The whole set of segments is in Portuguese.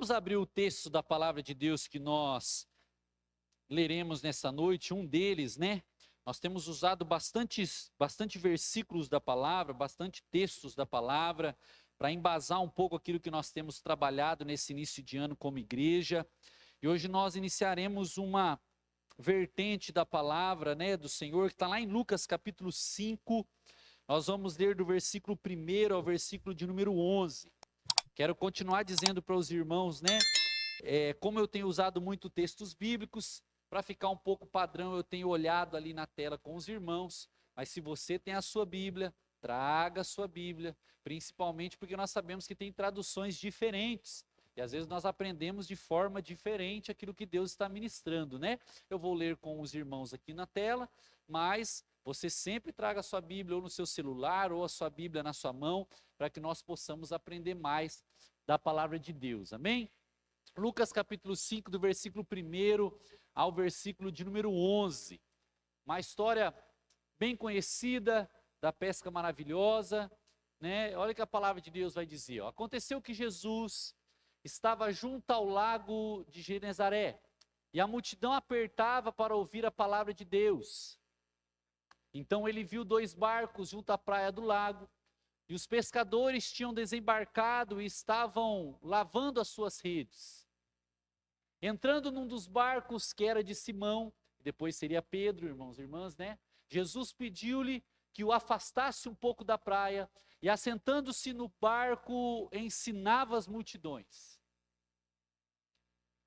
Vamos abrir o texto da palavra de Deus que nós leremos nessa noite, um deles, né? Nós temos usado bastante versículos da palavra, bastante textos da palavra, para embasar um pouco aquilo que nós temos trabalhado nesse início de ano como igreja. E hoje nós iniciaremos uma vertente da palavra, né, do Senhor, que está lá em Lucas capítulo 5. Nós vamos ler do versículo 1 ao versículo de número 11. Quero continuar dizendo para os irmãos, né, como eu tenho usado muito textos bíblicos, para ficar um pouco padrão, eu tenho olhado ali na tela com os irmãos, mas se você tem a sua Bíblia, traga a sua Bíblia, principalmente porque nós sabemos que tem traduções diferentes, e às vezes nós aprendemos de forma diferente aquilo que Deus está ministrando, né? Eu vou ler com os irmãos aqui na tela, mas você sempre traga a sua Bíblia ou no seu celular, ou a sua Bíblia na sua mão, para que nós possamos aprender mais da palavra de Deus, amém? Lucas capítulo 5, do versículo 1 ao versículo de número 11. Uma história bem conhecida da pesca maravilhosa, né? Olha o que a palavra de Deus vai dizer. Ó. Aconteceu que Jesus estava junto ao lago de Genezaré, e a multidão apertava para ouvir a palavra de Deus. Então ele viu 2 barcos junto à praia do lago, e os pescadores tinham desembarcado e estavam lavando as suas redes. Entrando num dos barcos que era de Simão, depois seria Pedro, irmãos e irmãs, né? Jesus pediu-lhe que o afastasse um pouco da praia, e assentando-se no barco, ensinava as multidões.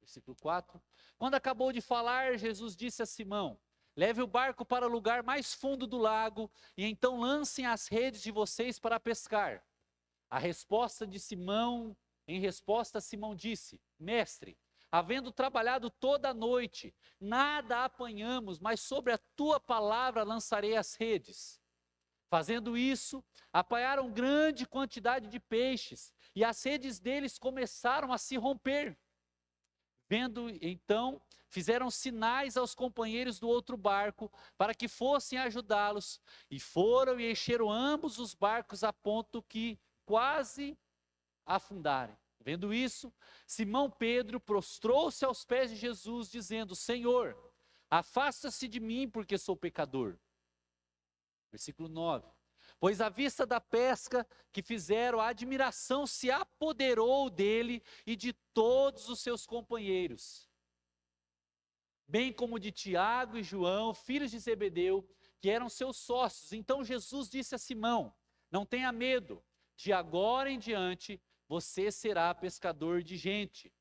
Versículo 4. Quando acabou de falar, Jesus disse a Simão: leve o barco para o lugar mais fundo do lago, e então lancem as redes de vocês para pescar. A resposta de Simão, em resposta, Simão disse: mestre, havendo trabalhado toda a noite, nada apanhamos, mas sobre a tua palavra lançarei as redes. Fazendo isso, apanharam grande quantidade de peixes, e as redes deles começaram a se romper. Vendo, então, fizeram sinais aos companheiros do outro barco, para que fossem ajudá-los, e foram e encheram ambos os barcos a ponto que quase afundarem. Vendo isso, Simão Pedro prostrou-se aos pés de Jesus, dizendo: Senhor, afasta-se de mim, porque sou pecador. Versículo 9. Pois à vista da pesca que fizeram, a admiração se apoderou dele e de todos os seus companheiros, bem como de Tiago e João, filhos de Zebedeu, que eram seus sócios. Então Jesus disse a Simão: não tenha medo, de agora em diante você será pescador de gente.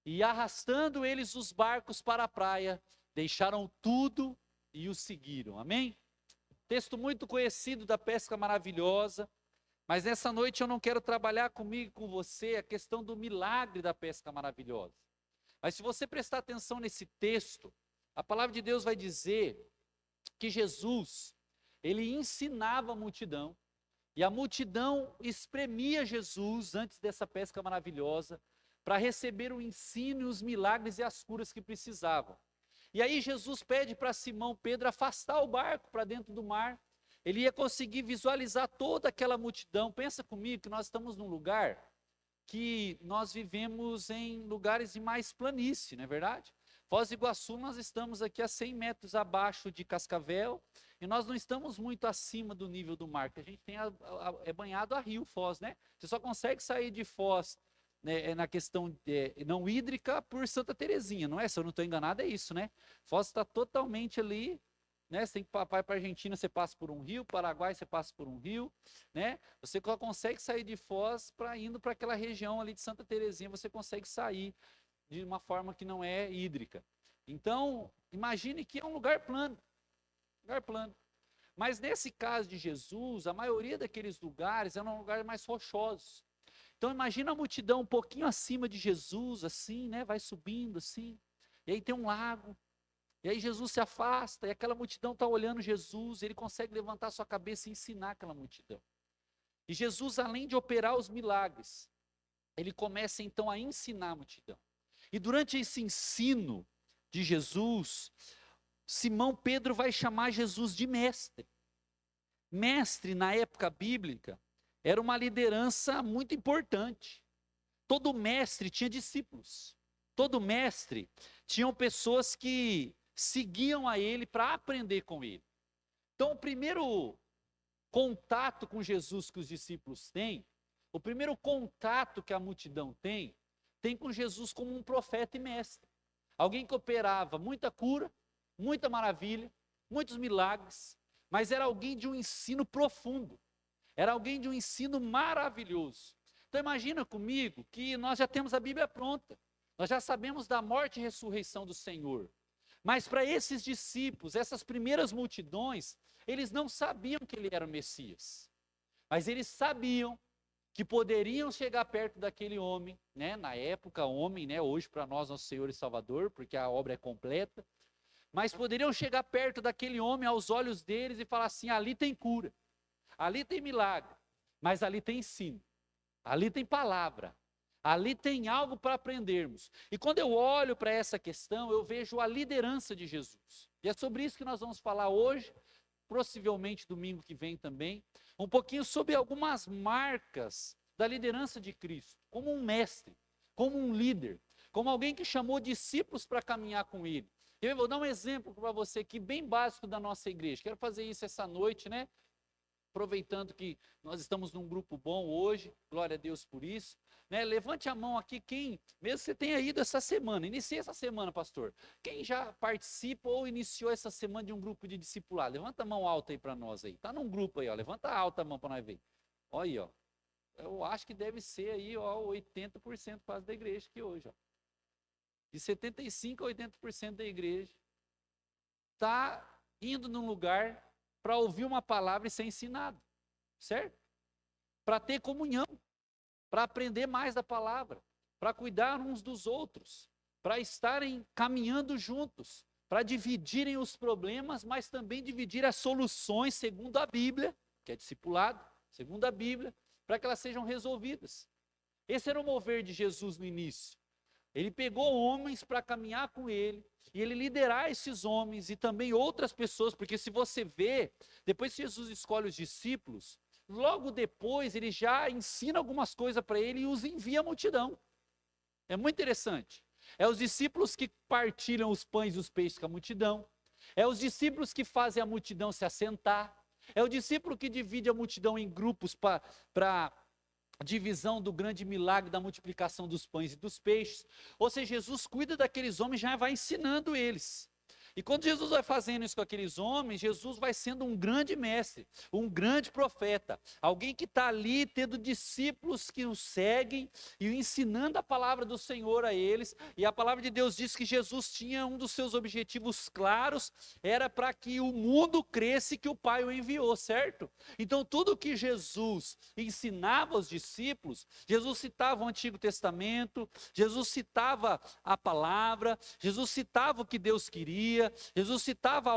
E arrastando eles os barcos para a praia, deixaram tudo e o seguiram. Amém? Texto muito conhecido da pesca maravilhosa, mas nessa noite eu não quero trabalhar comigo e com você a questão do milagre da pesca maravilhosa. Mas se você prestar atenção nesse texto, a palavra de Deus vai dizer que Jesus, ele ensinava a multidão, e a multidão espremia Jesus antes dessa pesca maravilhosa, para receber o ensino, os milagres e as curas que precisavam. E aí Jesus pede para Simão Pedro afastar o barco para dentro do mar. Ele ia conseguir visualizar toda aquela multidão. Pensa comigo que nós estamos num lugar que nós vivemos em lugares de mais planície, não é verdade? Foz do Iguaçu, nós estamos aqui a 100 metros abaixo de Cascavel, e nós não estamos muito acima do nível do mar, que a gente é banhado a rio Foz, né? Você só consegue sair de Foz, né, na questão não hídrica por Santa Terezinha, não é? Se eu não estou enganado, é isso, né? Foz está totalmente ali, né? Você tem que ir para a Argentina, você passa por um rio, Paraguai você passa por um rio, né? Você só consegue sair de Foz indo para aquela região ali de Santa Terezinha, você consegue sair de uma forma que não é hídrica. Então, imagine que é um lugar plano. Lugar plano. Mas nesse caso de Jesus, a maioria daqueles lugares eram lugares mais rochosos. Então imagina a multidão um pouquinho acima de Jesus, assim, né? Vai subindo assim. E aí tem um lago. E aí Jesus se afasta, e aquela multidão está olhando Jesus, ele consegue levantar sua cabeça e ensinar aquela multidão. E Jesus, além de operar os milagres, ele começa então a ensinar a multidão. E durante esse ensino de Jesus, Simão Pedro vai chamar Jesus de mestre. Mestre, na época bíblica, era uma liderança muito importante. todo mestre tinha discípulos. Todo mestre tinham pessoas que seguiam a ele para aprender com ele. Então, o primeiro contato com Jesus que os discípulos têm, o primeiro contato que a multidão tem com Jesus como um profeta e mestre. Alguém que operava muita cura, muita maravilha, muitos milagres, mas era alguém de um ensino profundo. Era alguém de um ensino maravilhoso. Então imagina comigo que nós já temos a Bíblia pronta. Nós já sabemos da morte e ressurreição do Senhor. Mas para esses discípulos, essas primeiras multidões, eles não sabiam que ele era o Messias. Mas eles sabiam que poderiam chegar perto daquele homem, né? Na época, homem, né? Hoje para nós, nosso Senhor e Salvador, porque a obra é completa. Mas poderiam chegar perto daquele homem aos olhos deles e falar assim: ali tem cura, ali tem milagre, mas ali tem ensino, ali tem palavra, ali tem algo para aprendermos. E quando eu olho para essa questão, eu vejo a liderança de Jesus. E é sobre isso que nós vamos falar hoje, possivelmente domingo que vem também, um pouquinho sobre algumas marcas da liderança de Cristo, como um mestre, como um líder, como alguém que chamou discípulos para caminhar com ele. Eu vou dar um exemplo para você aqui, bem básico da nossa igreja. Quero fazer isso essa noite, né? Aproveitando que nós estamos num grupo bom hoje, glória a Deus por isso. Né? Levante a mão aqui quem, mesmo que você tenha ido essa semana, iniciei essa semana, pastor. Quem já participa ou iniciou essa semana de um grupo de discipulado? Levanta a mão alta aí para nós aí. Está num grupo aí, ó. Levanta alta a mão para nós ver. Olha aí, ó. Eu acho que deve ser aí, ó, 80% quase da igreja aqui hoje, ó. De 75% a 80% da igreja está indo num lugar para ouvir uma palavra e ser ensinado, certo? Para ter comunhão, para aprender mais da palavra, para cuidar uns dos outros, para estarem caminhando juntos, para dividirem os problemas, mas também dividir as soluções segundo a Bíblia, que é discipulado, segundo a Bíblia, para que elas sejam resolvidas. Esse era o mover de Jesus no início. Ele pegou homens para caminhar com ele, e ele liderar esses homens e também outras pessoas, porque se você vê, depois que Jesus escolhe os discípulos, logo depois ele já ensina algumas coisas para ele e os envia à multidão. É muito interessante. É os discípulos que partilham os pães e os peixes com a multidão. É os discípulos que fazem a multidão se assentar. É o discípulo que divide a multidão em grupos para divisão do grande milagre da multiplicação dos pães e dos peixes. Ou seja, Jesus cuida daqueles homens e já vai ensinando eles. E quando Jesus vai fazendo isso com aqueles homens, Jesus vai sendo um grande mestre, um grande profeta, alguém que está ali tendo discípulos que o seguem e ensinando a palavra do Senhor a eles. E a palavra de Deus diz que Jesus tinha um dos seus objetivos claros, era para que o mundo cresça, que o Pai o enviou, certo? Então tudo que Jesus ensinava aos discípulos, Jesus citava o Antigo Testamento, Jesus citava a palavra, Jesus citava o que Deus queria, Jesus citava a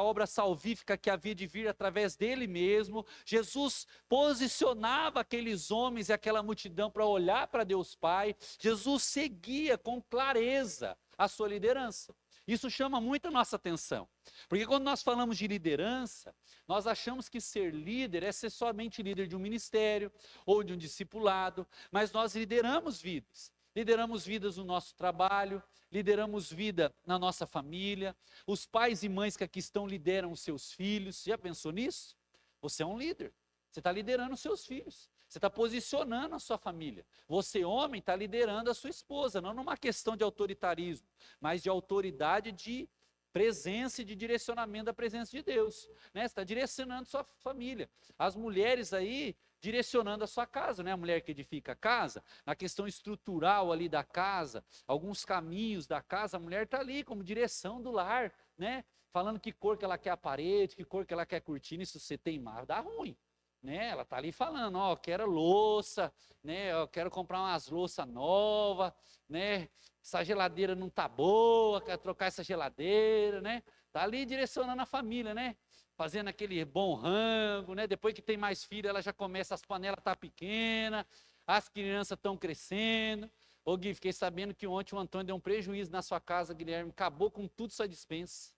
obra salvífica que havia de vir através dele mesmo. Jesus posicionava aqueles homens e aquela multidão para olhar para Deus Pai. Jesus seguia com clareza a sua liderança. Isso chama muito a nossa atenção, porque quando nós falamos de liderança, nós achamos que ser líder é ser somente líder de um ministério ou de um discipulado, mas nós lideramos vidas. Lideramos vidas no nosso trabalho, lideramos vida na nossa família. Os pais e mães que aqui estão lideram os seus filhos. Já pensou nisso? Você é um líder. Você está liderando os seus filhos. Você está posicionando a sua família. Você, homem, está liderando a sua esposa. Não numa questão de autoritarismo, mas de autoridade de presença e de direcionamento da presença de Deus. Né? Você está direcionando sua família. As mulheres aí direcionando a sua casa, né? A mulher que edifica a casa, na questão estrutural ali da casa, alguns caminhos da casa, a mulher está ali como direção do lar, né? Falando que cor que ela quer a parede, que cor que ela quer a cortina, isso você teimar, dá ruim. Né? Ela está ali falando, ó, quero louça, né? Eu quero comprar umas louças novas, né? Essa geladeira não tá boa, quero trocar essa geladeira, né? Tá ali direcionando a família, né? Fazendo aquele bom rango, né? Depois que tem mais filho, ela já começa, as panelas tá pequenas, as crianças estão crescendo. Ô Gui, fiquei sabendo que ontem o Antônio deu um prejuízo na sua casa, Guilherme, acabou com tudo sua dispensa.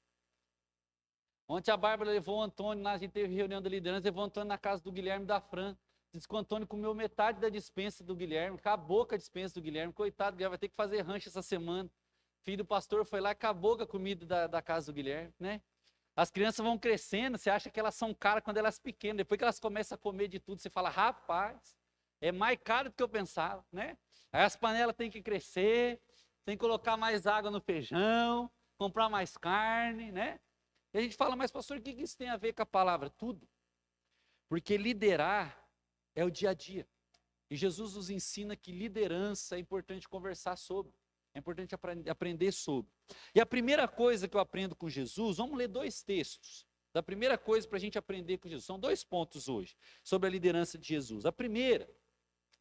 Ontem a Bárbara levou o Antônio, a gente teve reunião da liderança, levou o Antônio na casa do Guilherme e da Fran. Diz que o Antônio comeu metade da dispensa do Guilherme, acabou com a dispensa do Guilherme, coitado, o Guilherme vai ter que fazer rancho essa semana. O filho do pastor foi lá e acabou com a comida da casa do Guilherme, né? As crianças vão crescendo, você acha que elas são caras quando elas pequenas, depois que elas começam a comer de tudo, você fala, rapaz, é mais caro do que eu pensava, né? Aí as panelas têm que crescer, tem que colocar mais água no feijão, comprar mais carne, né? E a gente fala, mas pastor, o que isso tem a ver com a palavra? Tudo. Porque liderar é o dia a dia. E Jesus nos ensina que liderança é importante conversar sobre. É importante aprender sobre. E a primeira coisa que eu aprendo com Jesus, vamos ler 2 textos. Da primeira coisa para a gente aprender com Jesus. São 2 pontos hoje, sobre a liderança de Jesus. A primeira,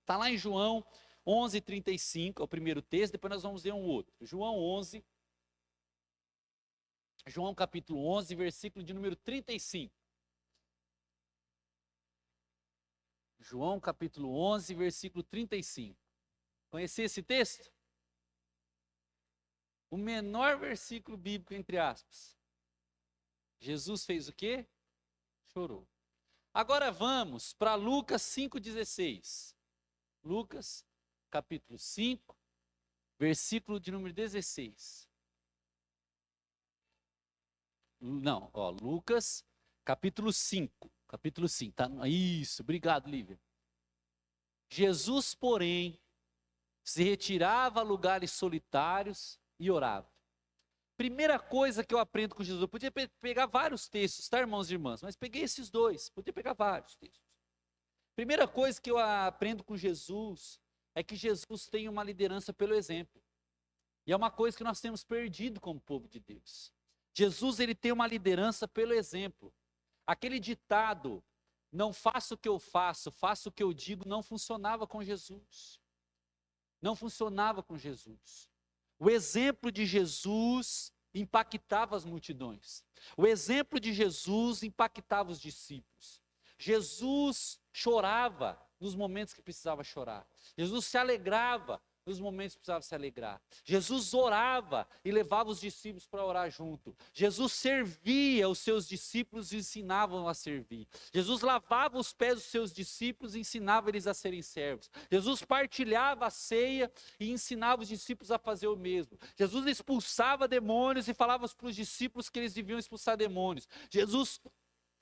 está lá em João 11:35, é o primeiro texto, depois nós vamos ler um outro. João capítulo 11, versículo de número 35. João capítulo 11, versículo 35. Conhecia esse texto? O menor versículo bíblico, entre aspas. Jesus fez o quê? Chorou. Agora vamos para Lucas 5,16. Lucas capítulo 5, versículo de número 16. Não, ó, Lucas capítulo 5. Capítulo 5, tá? Isso, obrigado, Lívia. Jesus, porém, se retirava a lugares solitários e orava. Primeira coisa que eu aprendo com Jesus, eu podia pegar vários textos, tá, irmãos e irmãs? Mas peguei esses 2, podia pegar vários textos. Primeira coisa que eu aprendo com Jesus é que Jesus tem uma liderança pelo exemplo. E é uma coisa que nós temos perdido como povo de Deus. Jesus, ele tem uma liderança pelo exemplo. Aquele ditado, não faço o que eu faço, faço o que eu digo, não funcionava com Jesus. Não funcionava com Jesus. O exemplo de Jesus impactava as multidões. O exemplo de Jesus impactava os discípulos. Jesus chorava nos momentos que precisava chorar. Jesus se alegrava nos momentos que precisava se alegrar. Jesus orava e levava os discípulos para orar junto. Jesus servia os seus discípulos e ensinavam a servir. Jesus lavava os pés dos seus discípulos e ensinava eles a serem servos. Jesus partilhava a ceia e ensinava os discípulos a fazer o mesmo. Jesus expulsava demônios e falava para os discípulos que eles deviam expulsar demônios. Jesus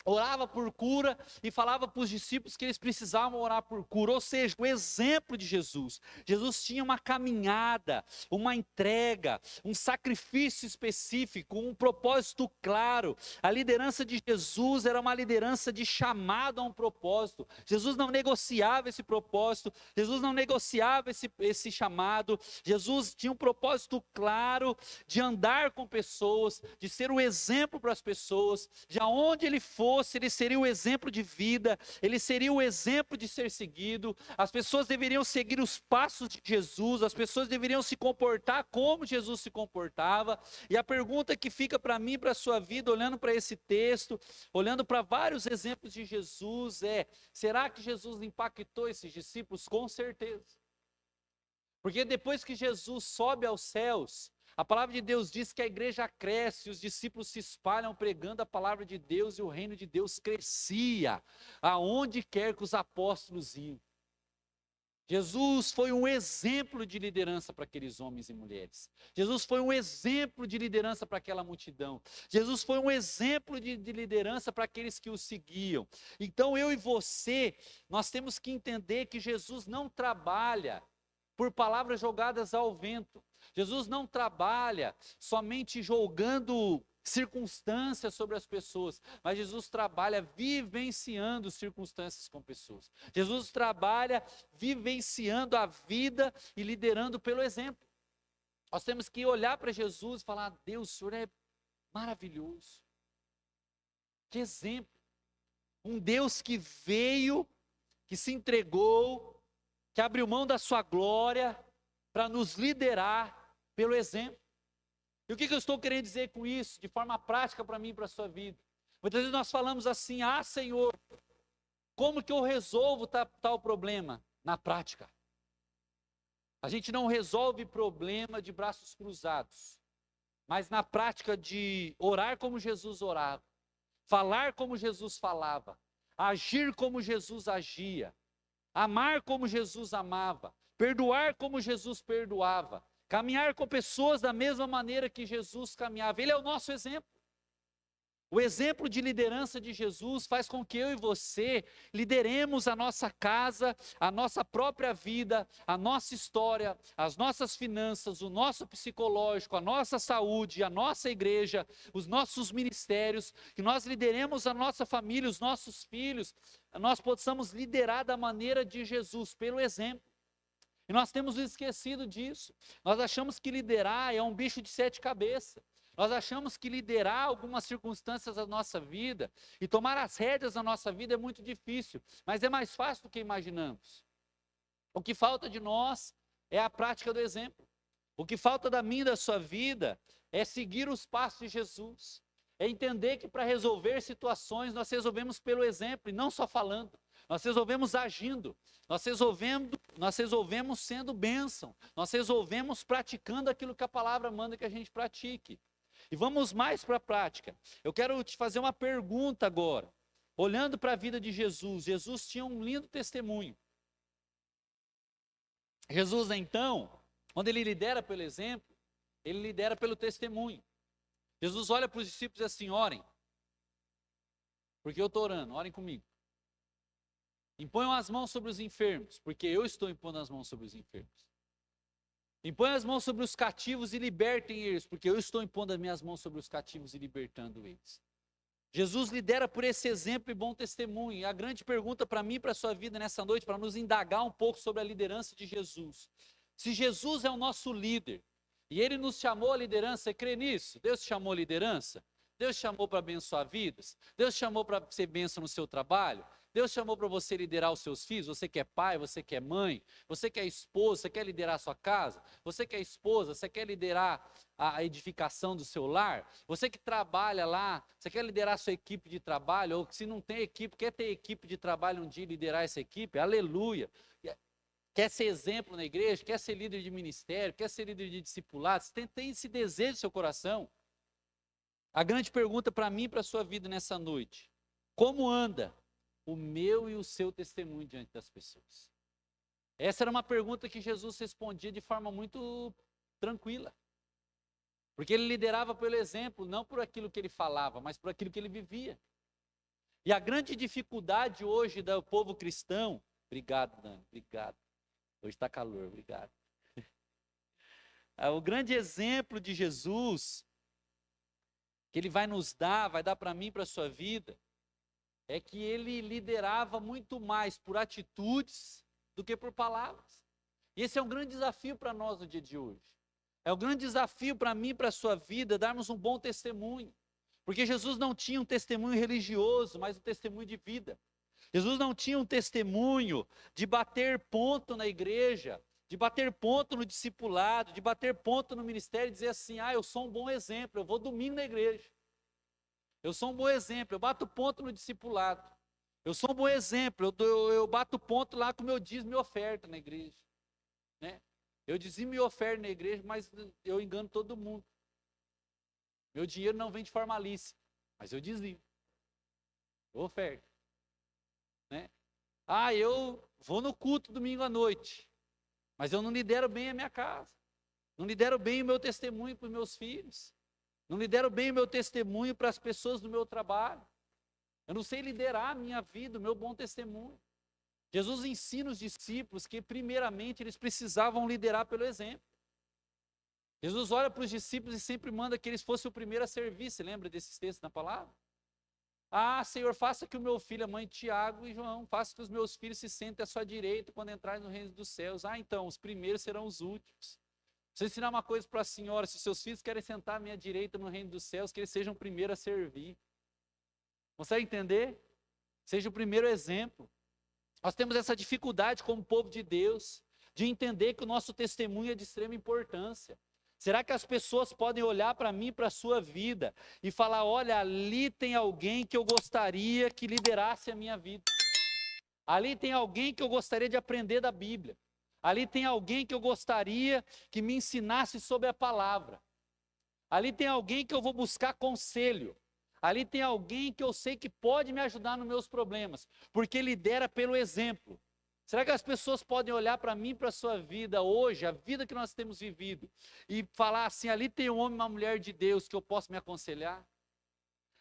orava por cura e falava para os discípulos que eles precisavam orar por cura. Ou seja, o exemplo de Jesus. Jesus tinha uma caminhada, uma entrega, um sacrifício específico, um propósito claro. A liderança de Jesus era uma liderança de chamado a um propósito. Jesus não negociava esse propósito, Jesus não negociava esse chamado. Jesus tinha um propósito claro de andar com pessoas, de ser um exemplo para as pessoas, de aonde ele fosse, ele seria o exemplo de vida, ele seria o exemplo de ser seguido. As pessoas deveriam seguir os passos de Jesus, as pessoas deveriam se comportar como Jesus se comportava. E a pergunta que fica para mim, para a sua vida, olhando para esse texto, olhando para vários exemplos de Jesus, será que Jesus impactou esses discípulos? Com certeza. Porque depois que Jesus sobe aos céus, a palavra de Deus diz que a igreja cresce, os discípulos se espalham pregando a palavra de Deus e o reino de Deus crescia, aonde quer que os apóstolos iam. Jesus foi um exemplo de liderança para aqueles homens e mulheres. Jesus foi um exemplo de liderança para aquela multidão. Jesus foi um exemplo de liderança para aqueles que o seguiam. Então eu e você, nós temos que entender que Jesus não trabalha por palavras jogadas ao vento. Jesus não trabalha somente jogando circunstâncias sobre as pessoas, mas Jesus trabalha vivenciando circunstâncias com pessoas. Jesus trabalha vivenciando a vida e liderando pelo exemplo. Nós temos que olhar para Jesus e falar: Deus, o Senhor é maravilhoso. Que exemplo. Um Deus que veio, que se entregou, que abriu mão da sua glória para nos liderar pelo exemplo. E o que eu estou querendo dizer com isso, de forma prática para mim e para a sua vida? Muitas vezes nós falamos assim: ah, Senhor, como que eu resolvo tal problema? Na prática. A gente não resolve problema de braços cruzados, mas na prática de orar como Jesus orava, falar como Jesus falava, agir como Jesus agia. amar como Jesus amava, perdoar como Jesus perdoava, caminhar com pessoas da mesma maneira que Jesus caminhava. Ele é o nosso exemplo. O exemplo de liderança de Jesus faz com que eu e você lideremos a nossa casa, a nossa própria vida, a nossa história, as nossas finanças, o nosso psicológico, a nossa saúde, a nossa igreja, os nossos ministérios, que nós lideremos a nossa família, os nossos filhos, nós possamos liderar da maneira de Jesus, pelo exemplo. E nós temos esquecido disso. Nós achamos que liderar é um bicho de 7 cabeças. Nós achamos que liderar algumas circunstâncias da nossa vida e tomar as rédeas da nossa vida é muito difícil, mas é mais fácil do que imaginamos. O que falta de nós é a prática do exemplo. O que falta da minha e da sua vida é seguir os passos de Jesus. É entender que para resolver situações nós resolvemos pelo exemplo e não só falando. Nós resolvemos agindo, nós resolvemos sendo bênção, nós resolvemos praticando aquilo que a palavra manda que a gente pratique. E vamos mais para a prática. Eu quero te fazer uma pergunta agora. Olhando para a vida de Jesus, Jesus tinha um lindo testemunho. Jesus, então, quando ele lidera pelo exemplo, ele lidera pelo testemunho. Jesus olha para os discípulos e diz assim: orem, porque eu estou orando, orem comigo. Imponham as mãos sobre os enfermos, porque eu estou impondo as mãos sobre os enfermos. Imponham as mãos sobre os cativos e libertem eles, porque eu estou impondo as minhas mãos sobre os cativos e libertando eles. Jesus lidera por esse exemplo e bom testemunho. E a grande pergunta para mim e para a sua vida nessa noite, para nos indagar um pouco sobre a liderança de Jesus. Se Jesus é o nosso líder, e Ele nos chamou à liderança, você crê nisso? Deus te chamou à liderança? Deus te chamou para abençoar vidas? Deus te chamou para ser bênção no seu trabalho? Deus chamou para você liderar os seus filhos, você que é pai, você que é mãe, você que é esposa, você quer liderar a sua casa, você que é esposa, você quer liderar a edificação do seu lar, você que trabalha lá, você quer liderar a sua equipe de trabalho, ou se não tem equipe, quer ter equipe de trabalho um dia e liderar essa equipe, aleluia. Quer ser exemplo na igreja, quer ser líder de ministério, quer ser líder de discipulado, você tem esse desejo no seu coração. A grande pergunta para mim e para a sua vida nessa noite: como anda o meu e o seu testemunho diante das pessoas? Essa era uma pergunta que Jesus respondia de forma muito tranquila. Porque ele liderava pelo exemplo, não por aquilo que ele falava, mas por aquilo que ele vivia. E a grande dificuldade hoje do povo cristão... Obrigado, Dani, obrigado. Hoje está calor, obrigado. O grande exemplo de Jesus, que ele vai nos dar, vai dar para mim e para a sua vida, é que ele liderava muito mais por atitudes do que por palavras. E esse é um grande desafio para nós no dia de hoje. É um grande desafio para mim e para a sua vida, darmos um bom testemunho. Porque Jesus não tinha um testemunho religioso, mas um testemunho de vida. Jesus não tinha um testemunho de bater ponto na igreja, de bater ponto no discipulado, de bater ponto no ministério e dizer assim: eu sou um bom exemplo, eu vou domingo na igreja. Eu sou um bom exemplo, eu bato ponto no discipulado. Eu sou um bom exemplo, eu bato ponto lá com o meu dízimo e oferta na igreja. Né? Eu dizimo e oferto na igreja, mas eu engano todo mundo. Meu dinheiro não vem de forma lícita, mas eu dizimo. Eu oferto. Né? Eu vou no culto domingo à noite, mas eu não lidero bem a minha casa. Não lidero bem o meu testemunho para os meus filhos. Não lidero bem o meu testemunho para as pessoas do meu trabalho. Eu não sei liderar a minha vida, o meu bom testemunho. Jesus ensina os discípulos que primeiramente eles precisavam liderar pelo exemplo. Jesus olha para os discípulos e sempre manda que eles fossem o primeiro a servir. Você lembra desses textos na palavra? Senhor, faça que o meu filho, a mãe Tiago e João, faça que os meus filhos se sentem à sua direita quando entrarem no reino dos céus. Então, os primeiros serão os últimos. Se eu ensinar uma coisa para a senhora, se os seus filhos querem sentar à minha direita no reino dos céus, que eles sejam o primeiro a servir. Consegue entender? Seja o primeiro exemplo. Nós temos essa dificuldade como povo de Deus, de entender que o nosso testemunho é de extrema importância. Será que as pessoas podem olhar para mim, para a sua vida, e falar: olha, ali tem alguém que eu gostaria que liderasse a minha vida. Ali tem alguém que eu gostaria de aprender da Bíblia. Ali tem alguém que eu gostaria que me ensinasse sobre a palavra. Ali tem alguém que eu vou buscar conselho. Ali tem alguém que eu sei que pode me ajudar nos meus problemas, porque lidera pelo exemplo. Será que as pessoas podem olhar para mim, para a sua vida hoje, a vida que nós temos vivido, e falar assim, ali tem um homem e uma mulher de Deus que eu posso me aconselhar?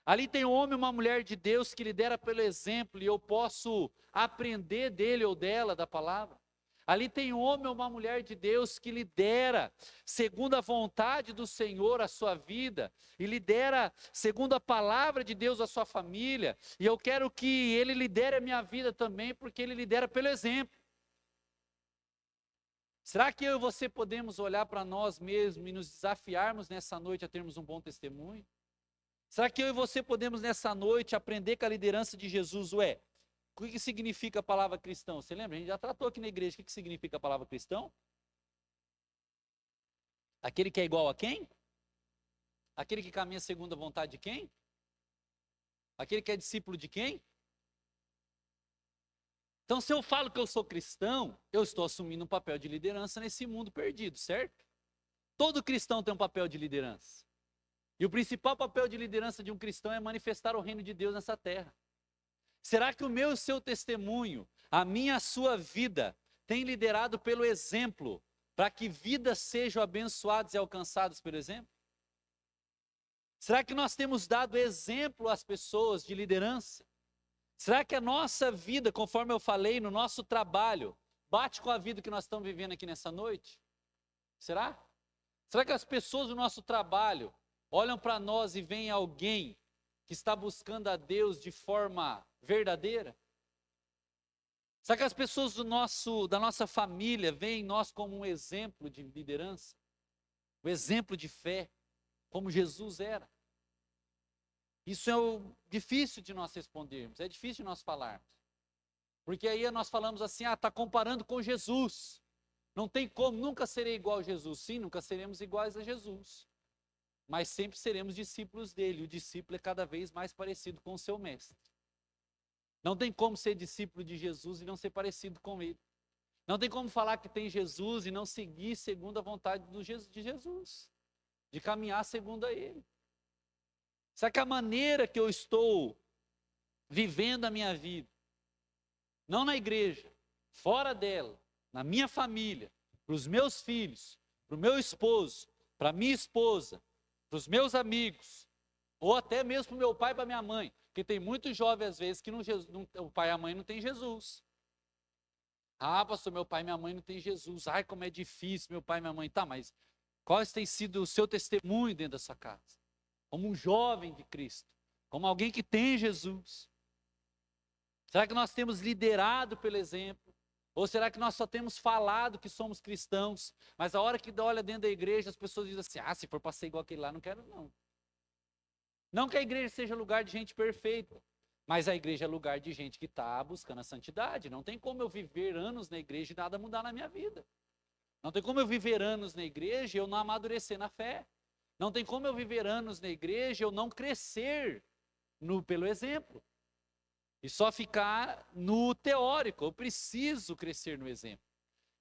Ali tem um homem e uma mulher de Deus que lidera pelo exemplo e eu posso aprender dele ou dela, da palavra? Ali tem um homem ou uma mulher de Deus que lidera segundo a vontade do Senhor a sua vida e lidera segundo a palavra de Deus a sua família. E eu quero que ele lidere a minha vida também, porque ele lidera pelo exemplo. Será que eu e você podemos olhar para nós mesmos e nos desafiarmos nessa noite a termos um bom testemunho? Será que eu e você podemos nessa noite aprender com a liderança de Jesus? O que significa a palavra cristão? Você lembra? A gente já tratou aqui na igreja. O que significa a palavra cristão? Aquele que é igual a quem? Aquele que caminha segundo a vontade de quem? Aquele que é discípulo de quem? Então, se eu falo que eu sou cristão, eu estou assumindo um papel de liderança nesse mundo perdido, certo? Todo cristão tem um papel de liderança. E o principal papel de liderança de um cristão é manifestar o reino de Deus nessa terra. Será que o meu e o seu testemunho, a minha e a sua vida, tem liderado pelo exemplo, para que vidas sejam abençoadas e alcançadas pelo exemplo? Será que nós temos dado exemplo às pessoas de liderança? Será que a nossa vida, conforme eu falei, no nosso trabalho, bate com a vida que nós estamos vivendo aqui nessa noite? Será? Será que as pessoas do nosso trabalho olham para nós e veem alguém que está buscando a Deus de forma verdadeira? Será que as pessoas da nossa família veem nós como um exemplo de liderança? Um exemplo de fé, como Jesus era? Isso é difícil de nós respondermos, é difícil de nós falarmos. Porque aí nós falamos assim, está comparando com Jesus. Não tem como, nunca serei igual a Jesus. Sim, nunca seremos iguais a Jesus. Mas sempre seremos discípulos dele. O discípulo é cada vez mais parecido com o seu mestre. Não tem como ser discípulo de Jesus e não ser parecido com ele. Não tem como falar que tem Jesus e não seguir segundo a vontade de Jesus. De caminhar segundo a ele. Será que a maneira que eu estou vivendo a minha vida, não na igreja, fora dela, na minha família, para os meus filhos, para o meu esposo, para a minha esposa, para os meus amigos, ou até mesmo para o meu pai e para a minha mãe, porque tem muitos jovens às vezes que o pai e a mãe não tem Jesus. Pastor, meu pai e minha mãe não tem Jesus. Ai, como é difícil, meu pai e minha mãe. Tá, mas qual tem sido o seu testemunho dentro da sua casa? Como um jovem de Cristo, como alguém que tem Jesus. Será que nós temos liderado pelo exemplo? Ou será que nós só temos falado que somos cristãos, mas a hora que olha dentro da igreja, as pessoas dizem assim, se for para ser igual aquele lá, não quero não. Não que a igreja seja lugar de gente perfeita, mas a igreja é lugar de gente que está buscando a santidade. Não tem como eu viver anos na igreja e nada mudar na minha vida. Não tem como eu viver anos na igreja e eu não amadurecer na fé. Não tem como eu viver anos na igreja e eu não crescer pelo exemplo. E só ficar no teórico. Eu preciso crescer no exemplo.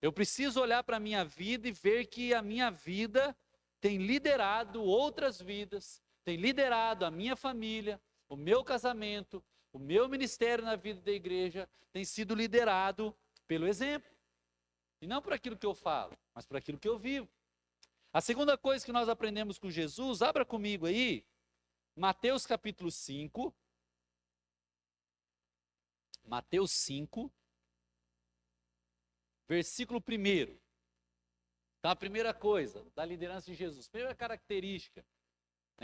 Eu preciso olhar para a minha vida e ver que a minha vida tem liderado outras vidas, tem liderado a minha família, o meu casamento, o meu ministério na vida da igreja, tem sido liderado pelo exemplo. E não por aquilo que eu falo, mas por aquilo que eu vivo. A segunda coisa que nós aprendemos com Jesus, abra comigo aí, Mateus capítulo 5. Mateus 5, versículo 1. Então, a primeira coisa da liderança de Jesus, primeira característica,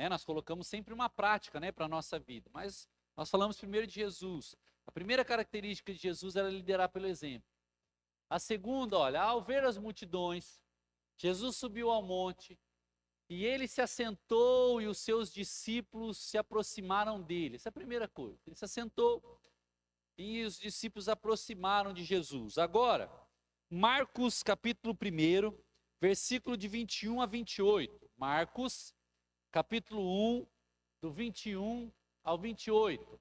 nós colocamos sempre uma prática para a nossa vida, mas nós falamos primeiro de Jesus. A primeira característica de Jesus era liderar pelo exemplo. A segunda, ao ver as multidões, Jesus subiu ao monte e ele se assentou e os seus discípulos se aproximaram dele. Essa é a primeira coisa. Ele se assentou e os discípulos aproximaram de Jesus. Agora, Marcos capítulo 1, versículo de 21 a 28. Marcos capítulo 1, do 21 ao 28.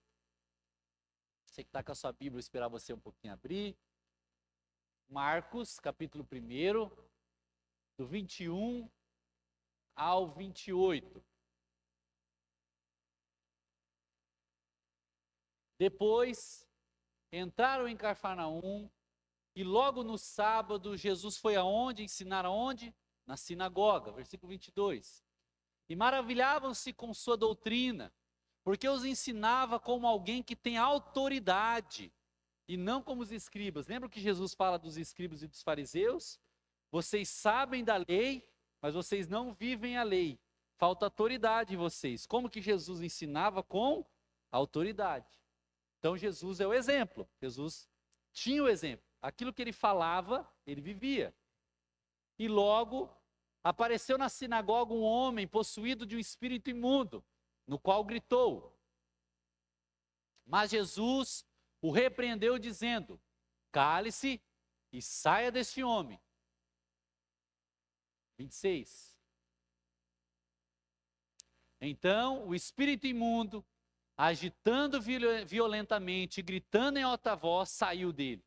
Você que está com a sua Bíblia, vou esperar você um pouquinho abrir. Marcos capítulo 1, do 21 ao 28. Depois entraram em Cafarnaum E logo no sábado, Jesus foi aonde? Ensinar aonde? Na sinagoga, versículo 22. E maravilhavam-se com sua doutrina, porque os ensinava como alguém que tem autoridade, e não como os escribas. Lembra que Jesus fala dos escribas e dos fariseus? Vocês sabem da lei, mas vocês não vivem a lei. Falta autoridade em vocês. Como que Jesus ensinava? Com autoridade. Então Jesus é o exemplo. Jesus tinha o exemplo. Aquilo que ele falava, ele vivia. E logo apareceu na sinagoga um homem possuído de um espírito imundo, no qual gritou. Mas Jesus o repreendeu dizendo: cale-se e saia deste homem. 26. Então o espírito imundo, agitando violentamente, gritando em alta voz, saiu dele.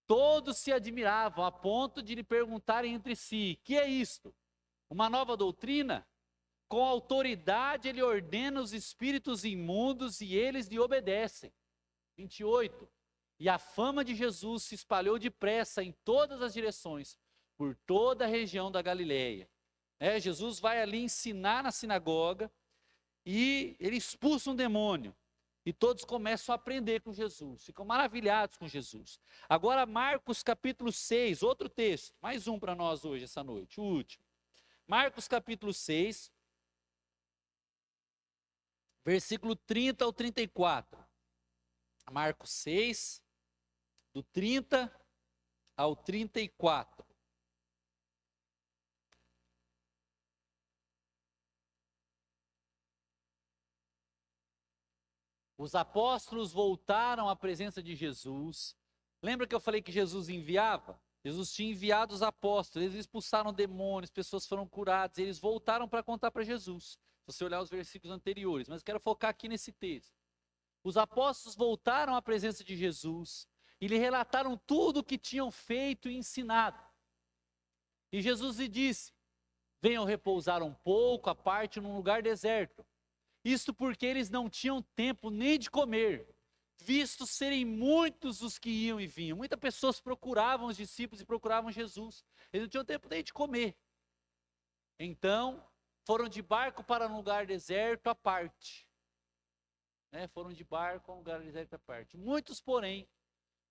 Todos se admiravam a ponto de lhe perguntarem entre si: que é isto? Uma nova doutrina? Com autoridade ele ordena os espíritos imundos e eles lhe obedecem. 28. E a fama de Jesus se espalhou depressa em todas as direções, por toda a região da Galileia. Jesus vai ali ensinar na sinagoga e ele expulsa um demônio. E todos começam a aprender com Jesus, ficam maravilhados com Jesus. Agora Marcos capítulo 6, outro texto, mais um para nós hoje, essa noite, o último. Marcos capítulo 6, versículo 30 ao 34. Marcos 6, do 30 ao 34. Os apóstolos voltaram à presença de Jesus. Lembra que eu falei que Jesus enviava? Jesus tinha enviado os apóstolos, eles expulsaram demônios, pessoas foram curadas, eles voltaram para contar para Jesus. Se você olhar os versículos anteriores, mas eu quero focar aqui nesse texto. Os apóstolos voltaram à presença de Jesus e lhe relataram tudo o que tinham feito e ensinado. E Jesus lhe disse: venham repousar um pouco à parte num lugar deserto. Isto porque eles não tinham tempo nem de comer, visto serem muitos os que iam e vinham. Muitas pessoas procuravam os discípulos e procuravam Jesus. Eles não tinham tempo nem de comer. Então, foram de barco para um lugar deserto à parte. Foram de barco a um lugar deserto à parte. Muitos, porém,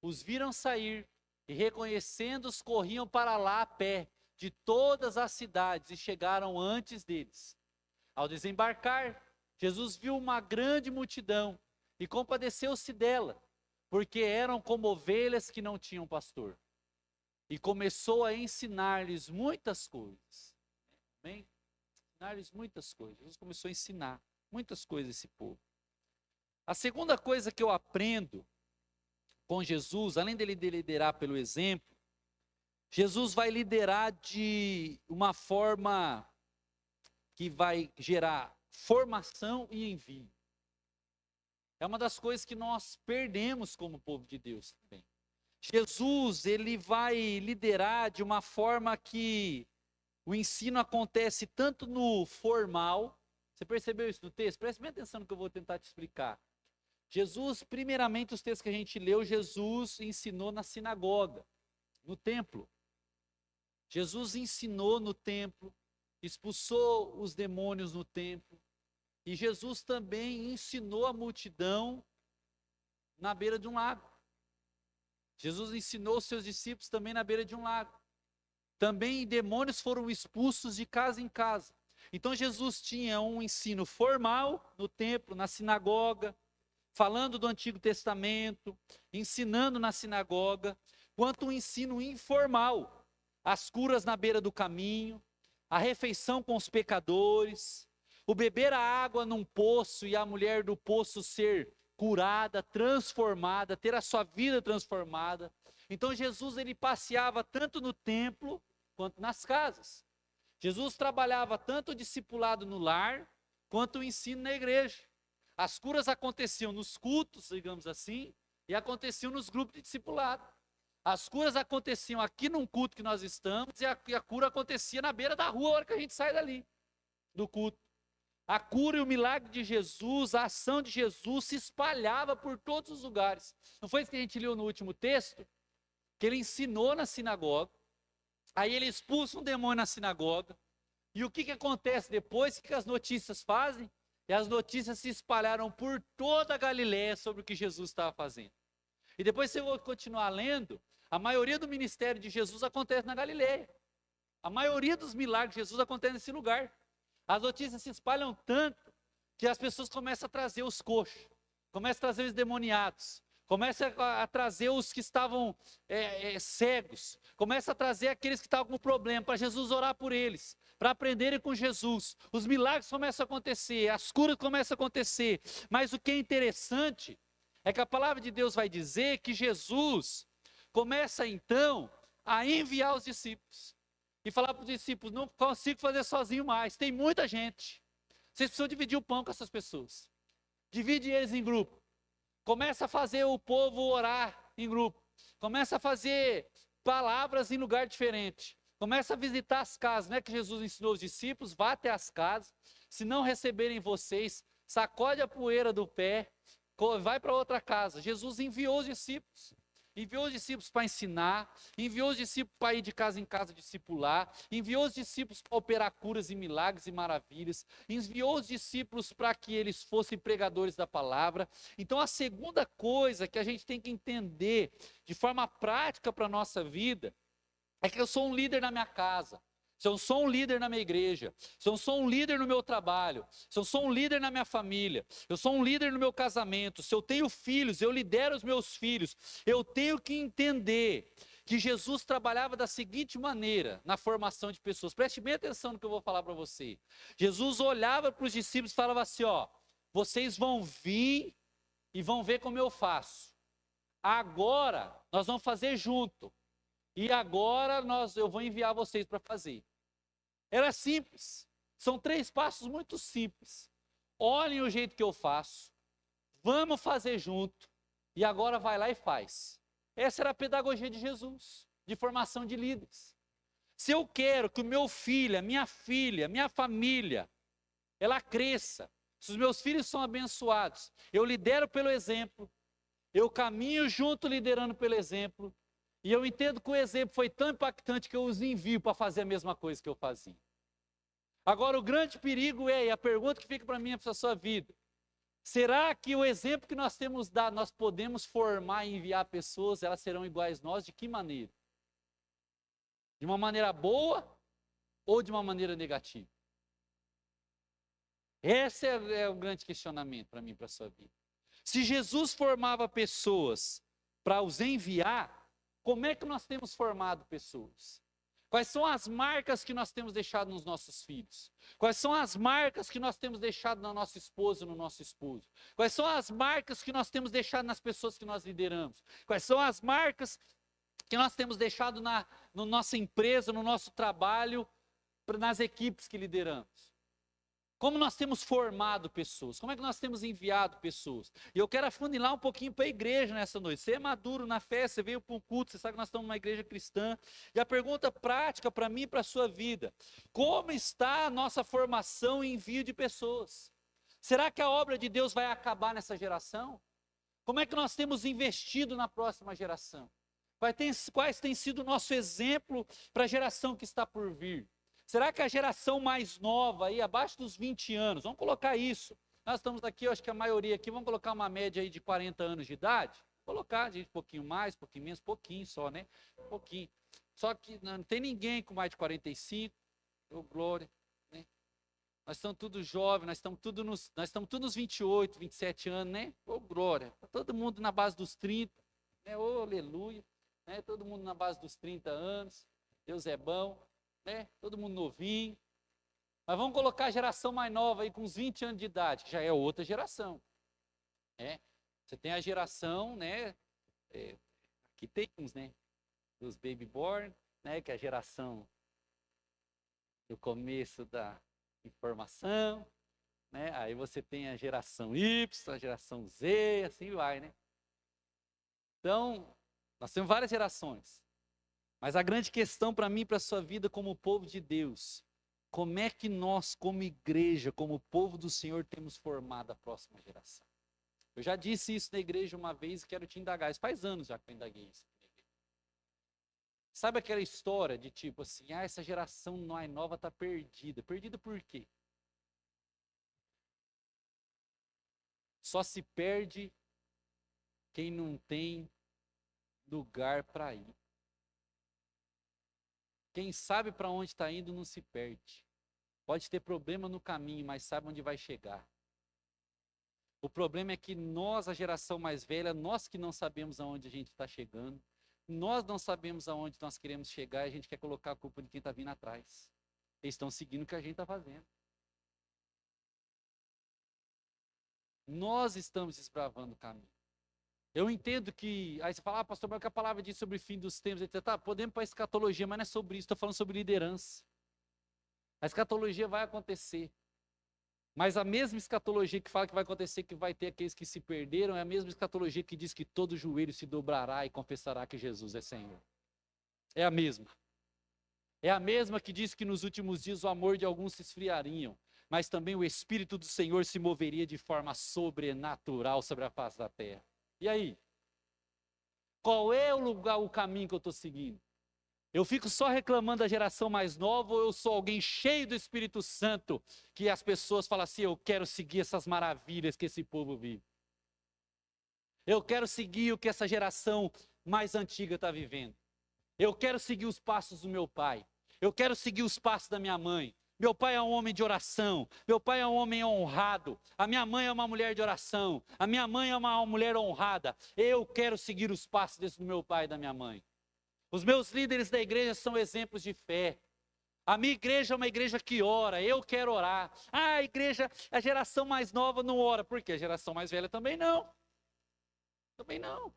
os viram sair e, reconhecendo-os, corriam para lá a pé, de todas as cidades, e chegaram antes deles. Ao desembarcar, Jesus viu uma grande multidão e compadeceu-se dela, porque eram como ovelhas que não tinham pastor. E começou a ensinar-lhes muitas coisas. Amém? Ensinar-lhes muitas coisas. Jesus começou a ensinar muitas coisas a esse povo. A segunda coisa que eu aprendo com Jesus, além dele liderar pelo exemplo, Jesus vai liderar de uma forma que vai gerar formação e envio. É uma das coisas que nós perdemos como povo de Deus também. Jesus, ele vai liderar de uma forma que o ensino acontece tanto no formal. Você percebeu isso no texto? Preste bem atenção no que eu vou tentar te explicar. Jesus, primeiramente, os textos que a gente leu, Jesus ensinou na sinagoga, no templo. Jesus ensinou no templo, expulsou os demônios no templo. E Jesus também ensinou a multidão na beira de um lago. Jesus ensinou os seus discípulos também na beira de um lago. Também demônios foram expulsos de casa em casa. Então Jesus tinha um ensino formal no templo, na sinagoga, falando do Antigo Testamento, ensinando na sinagoga, quanto um ensino informal, as curas na beira do caminho, a refeição com os pecadores, o beber a água num poço e a mulher do poço ser curada, transformada, ter a sua vida transformada. Então Jesus, ele passeava tanto no templo quanto nas casas. Jesus trabalhava tanto o discipulado no lar, quanto o ensino na igreja. As curas aconteciam nos cultos, digamos assim, e aconteciam nos grupos de discipulado. As curas aconteciam aqui num culto que nós estamos, e a cura acontecia na beira da rua, a hora que a gente sai dali, do culto. A cura e o milagre de Jesus, a ação de Jesus se espalhava por todos os lugares. Não foi isso que a gente leu no último texto? que ele ensinou na sinagoga, aí ele expulsa um demônio na sinagoga, e o que acontece depois? O que as notícias fazem? E as notícias se espalharam por toda a Galiléia sobre o que Jesus estava fazendo. E depois você vai continuar lendo, a maioria do ministério de Jesus acontece na Galiléia. A maioria dos milagres de Jesus acontece nesse lugar. As notícias se espalham tanto que as pessoas começam a trazer os coxos, começam a trazer os endemoniados, começam a trazer os que estavam cegos, começam a trazer aqueles que estavam com problema, para Jesus orar por eles, para aprenderem com Jesus. Os milagres começam a acontecer, as curas começam a acontecer. Mas o que é interessante é que a palavra de Deus vai dizer que Jesus começa então a enviar os discípulos. E falar para os discípulos: não consigo fazer sozinho mais, tem muita gente. Vocês precisam dividir o pão com essas pessoas. Divide eles em grupo. Começa a fazer o povo orar em grupo. Começa a fazer palavras em lugar diferente. Começa a visitar as casas. Não é que Jesus ensinou os discípulos? Vá até as casas. Se não receberem vocês, sacode a poeira do pé, vai para outra casa. Jesus enviou os discípulos. Enviou os discípulos para ensinar, enviou os discípulos para ir de casa em casa discipular, enviou os discípulos para operar curas e milagres e maravilhas, enviou os discípulos para que eles fossem pregadores da palavra. Então a segunda coisa que a gente tem que entender de forma prática para a nossa vida é que eu sou um líder na minha casa. Se eu sou um líder na minha igreja, se eu sou um líder no meu trabalho, se eu sou um líder na minha família, eu sou um líder no meu casamento, se eu tenho filhos, eu lidero os meus filhos, eu tenho que entender que Jesus trabalhava da seguinte maneira na formação de pessoas. Preste bem atenção no que eu vou falar para você. Jesus olhava para os discípulos e falava assim: ó, vocês vão vir e vão ver como eu faço. Agora nós vamos fazer junto. E agora eu vou enviar vocês para fazer. Era simples. São 3 passos muito simples. Olhem o jeito que eu faço. Vamos fazer junto. E agora vai lá e faz. Essa era a pedagogia de Jesus, de formação de líderes. Se eu quero que o meu filho, a minha filha, minha família, ela cresça, se os meus filhos são abençoados, eu lidero pelo exemplo, eu caminho junto liderando pelo exemplo, e eu entendo que o exemplo foi tão impactante que eu os envio para fazer a mesma coisa que eu fazia. Agora, o grande perigo e a pergunta que fica para mim e para a sua vida: será que o exemplo que nós temos dado, nós podemos formar e enviar pessoas, elas serão iguais a nós? De que maneira? De uma maneira boa ou de uma maneira negativa? Esse é o grande questionamento para mim e para a sua vida. Se Jesus formava pessoas para os enviar, como é que nós temos formado pessoas? Quais são as marcas que nós temos deixado nos nossos filhos? Quais são as marcas que nós temos deixado na nossa esposa, no nosso esposo? Quais são as marcas que nós temos deixado nas pessoas que nós lideramos? Quais são as marcas que nós temos deixado na nossa empresa, no nosso trabalho, nas equipes que lideramos? Como nós temos formado pessoas? Como é que nós temos enviado pessoas? E eu quero afunilar um pouquinho para a igreja nessa noite. Você é maduro na fé, você veio para um culto, você sabe que nós estamos numa igreja cristã. E a pergunta prática para mim e para a sua vida: como está a nossa formação e envio de pessoas? Será que a obra de Deus vai acabar nessa geração? Como é que nós temos investido na próxima geração? Quais têm sido o nosso exemplo para a geração que está por vir? Será que a geração mais nova, aí, abaixo dos 20 anos, vamos colocar isso, nós estamos aqui, eu acho que a maioria aqui, vamos colocar uma média aí de 40 anos de idade? Colocar, gente, um pouquinho mais, um pouquinho menos, pouquinho só, né? Um pouquinho. Só que não tem ninguém com mais de 45, ô glória, né? Nós estamos todos jovens, nós estamos todos nos 28, 27 anos, né? Ô glória, todo mundo na base dos 30, né? Ô aleluia, né? Todo mundo na base dos 30 anos, Deus é bom. Né? Todo mundo novinho. Mas vamos colocar a geração mais nova aí com uns 20 anos de idade, que já é outra geração. Né? Você tem a geração, né? Aqui tem uns, né? Dos baby born, né? Que é a geração do começo da informação. Né? Aí você tem a geração Y, a geração Z, assim vai, né? Então, nós temos várias gerações. Mas a grande questão para mim e para a sua vida como povo de Deus: como é que nós, como igreja, como povo do Senhor, temos formado a próxima geração? Eu já disse isso na igreja uma vez e quero te indagar. Isso faz anos já que eu indaguei isso. Sabe aquela história de tipo assim, essa geração mais nova está perdida. Perdida por quê? Só se perde quem não tem lugar para ir. Quem sabe para onde está indo não se perde. Pode ter problema no caminho, mas sabe onde vai chegar. O problema é que nós, a geração mais velha, nós que não sabemos aonde a gente está chegando, nós não sabemos aonde nós queremos chegar e a gente quer colocar a culpa de quem está vindo atrás. Eles estão seguindo o que a gente está fazendo. Nós estamos desbravando o caminho. Eu entendo que, aí você fala, pastor, mas o que a palavra diz sobre o fim dos tempos, etc. Tá, podemos para a escatologia, mas não é sobre isso, estou falando sobre liderança. A escatologia vai acontecer. Mas a mesma escatologia que fala que vai acontecer, que vai ter aqueles que se perderam, é a mesma escatologia que diz que todo joelho se dobrará e confessará que Jesus é Senhor. É a mesma. É a mesma que diz que nos últimos dias o amor de alguns se esfriariam, mas também o Espírito do Senhor se moveria de forma sobrenatural sobre a face da terra. E aí? Qual é o lugar, o caminho que eu estou seguindo? Eu fico só reclamando da geração mais nova ou eu sou alguém cheio do Espírito Santo que as pessoas falam assim, eu quero seguir essas maravilhas que esse povo vive. Eu quero seguir o que essa geração mais antiga está vivendo. Eu quero seguir os passos do meu pai. Eu quero seguir os passos da minha mãe. Meu pai é um homem de oração. Meu pai é um homem honrado. A minha mãe é uma mulher de oração. A minha mãe é uma mulher honrada. Eu quero seguir os passos do meu pai e da minha mãe. Os meus líderes da igreja são exemplos de fé. A minha igreja é uma igreja que ora, eu quero orar. A igreja, a geração mais nova não ora, por quê? A geração mais velha também não. Também não.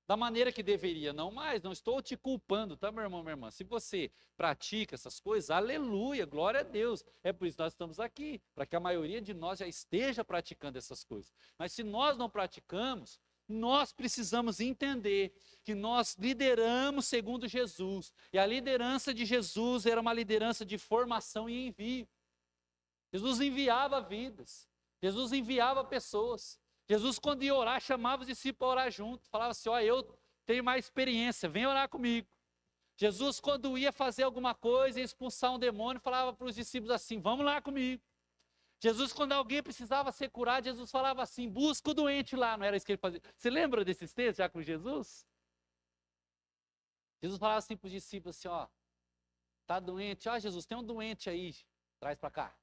Da maneira que deveria, não mais, não estou te culpando, tá, meu irmão, minha irmã? Se você pratica essas coisas, aleluia, glória a Deus. É por isso que nós estamos aqui, para que a maioria de nós já esteja praticando essas coisas. Mas se nós não praticamos, nós precisamos entender que nós lideramos segundo Jesus. E a liderança de Jesus era uma liderança de formação e envio. Jesus enviava vidas. Jesus enviava pessoas. Jesus, quando ia orar, chamava os discípulos para orar junto. Falava assim, ó, eu tenho mais experiência, vem orar comigo. Jesus, quando ia fazer alguma coisa, ia expulsar um demônio, falava para os discípulos assim, vamos lá comigo. Jesus, quando alguém precisava ser curado, Jesus falava assim, busca o doente lá, não era isso que ele fazia. Você lembra desses textos já com Jesus? Jesus falava assim para os discípulos assim, ó, tá doente, ó Jesus, tem um doente aí, traz para cá.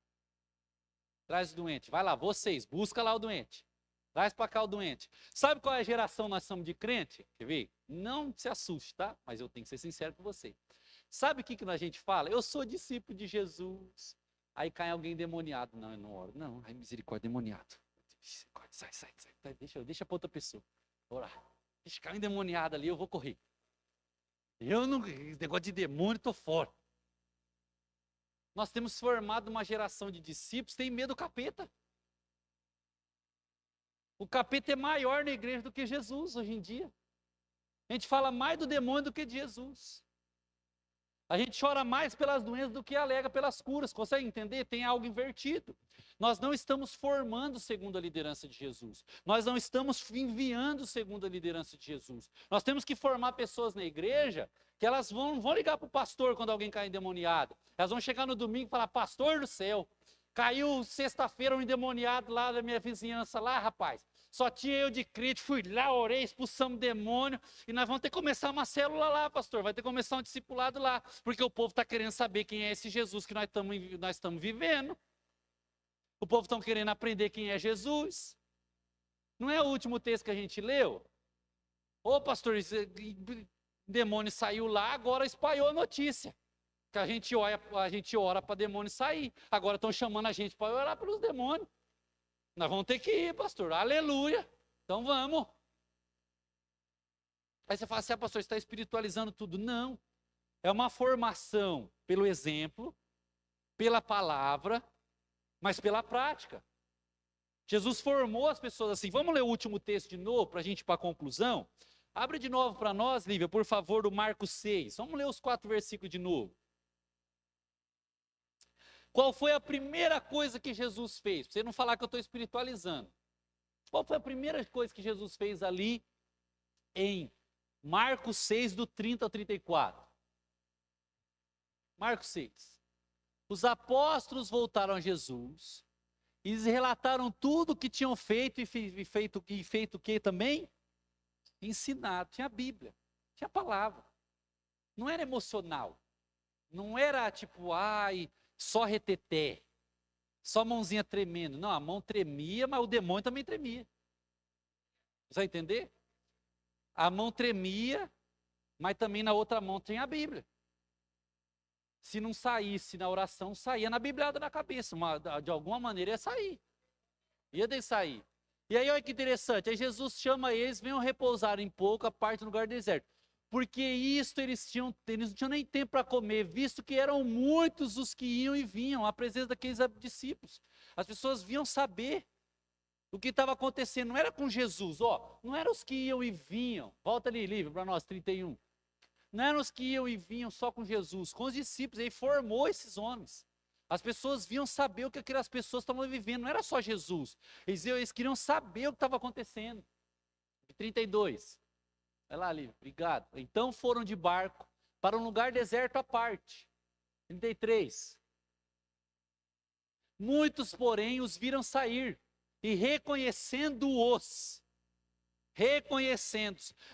Traz o doente, vai lá, vocês, busca lá o doente. Traz para cá o doente. Sabe qual é a geração nós somos de crente? Quer ver? Não se assuste, tá? Mas eu tenho que ser sincero com você. Sabe o que a gente fala? Eu sou discípulo de Jesus. Aí cai alguém endemoniado. Não, eu não oro. Não, ai misericórdia, endemoniado. Misericórdia, sai. Deixa para outra pessoa. Orar. Deixa cair um endemoniado ali, eu vou correr. Eu não, esse negócio de demônio, tô fora. Nós temos formado uma geração de discípulos que tem medo do capeta. O capeta é maior na igreja do que Jesus hoje em dia. A gente fala mais do demônio do que de Jesus. A gente chora mais pelas doenças do que alega pelas curas. Consegue entender? Tem algo invertido. Nós não estamos formando segundo a liderança de Jesus. Nós não estamos enviando segundo a liderança de Jesus. Nós temos que formar pessoas na igreja que elas vão ligar para o pastor quando alguém cai endemoniado. Elas vão chegar no domingo e falar, pastor do céu, caiu sexta-feira um endemoniado lá da minha vizinhança lá, rapaz. Só tinha eu de crente, fui lá, orei, expulsamos o demônio, e nós vamos ter que começar uma célula lá, pastor, vai ter que começar um discipulado lá, porque o povo está querendo saber quem é esse Jesus que nós estamos vivendo. O povo está querendo aprender quem é Jesus. Não é o último texto que a gente leu? Ô pastor, o demônio saiu lá, agora espalhou a notícia. Que a gente ora para demônio sair. Agora estão chamando a gente para orar pelos demônios. Nós vamos ter que ir, pastor. Aleluia. Então vamos. Aí você fala assim, pastor, você está espiritualizando tudo. Não. É uma formação pelo exemplo, pela palavra, mas pela prática. Jesus formou as pessoas assim. Vamos ler o último texto de novo, para a gente ir para a conclusão? Abre de novo para nós, Lívia, por favor, o Marcos 6. Vamos ler os 4 versículos de novo. Qual foi a primeira coisa que Jesus fez? Para você não falar que eu estou espiritualizando. Qual foi a primeira coisa que Jesus fez ali em Marcos 6, do 30 ao 34. Marcos 6. Os apóstolos voltaram a Jesus e eles relataram tudo o que tinham feito e feito o que também? Ensinado. Tinha a Bíblia, tinha a palavra. Não era emocional. Não era tipo, ai, só reteté, só mãozinha tremendo. Não, a mão tremia, mas o demônio também tremia. Você vai entender? A mão tremia, mas também na outra mão tinha a Bíblia. Se não saísse na oração, saía na bibliada na cabeça. De alguma maneira ia sair. Ia de sair. E aí, olha que interessante. Aí Jesus chama eles, venham repousar em pouco a parte do lugar deserto. Porque isto eles não tinham nem tempo para comer, visto que eram muitos os que iam e vinham à presença daqueles discípulos. As pessoas vinham saber o que estava acontecendo. Não era com Jesus, ó. Não eram os que iam e vinham. Volta ali, livro para nós, 31. Não eram os que iam e vinham só com Jesus, com os discípulos. Ele formou esses homens. As pessoas vinham saber o que aquelas pessoas estavam vivendo. Não era só Jesus. Eles queriam saber o que estava acontecendo. 32. Vai lá, Lívia. Obrigado. Então foram de barco para um lugar deserto à parte. 33. Muitos, porém, os viram sair e reconhecendo-os,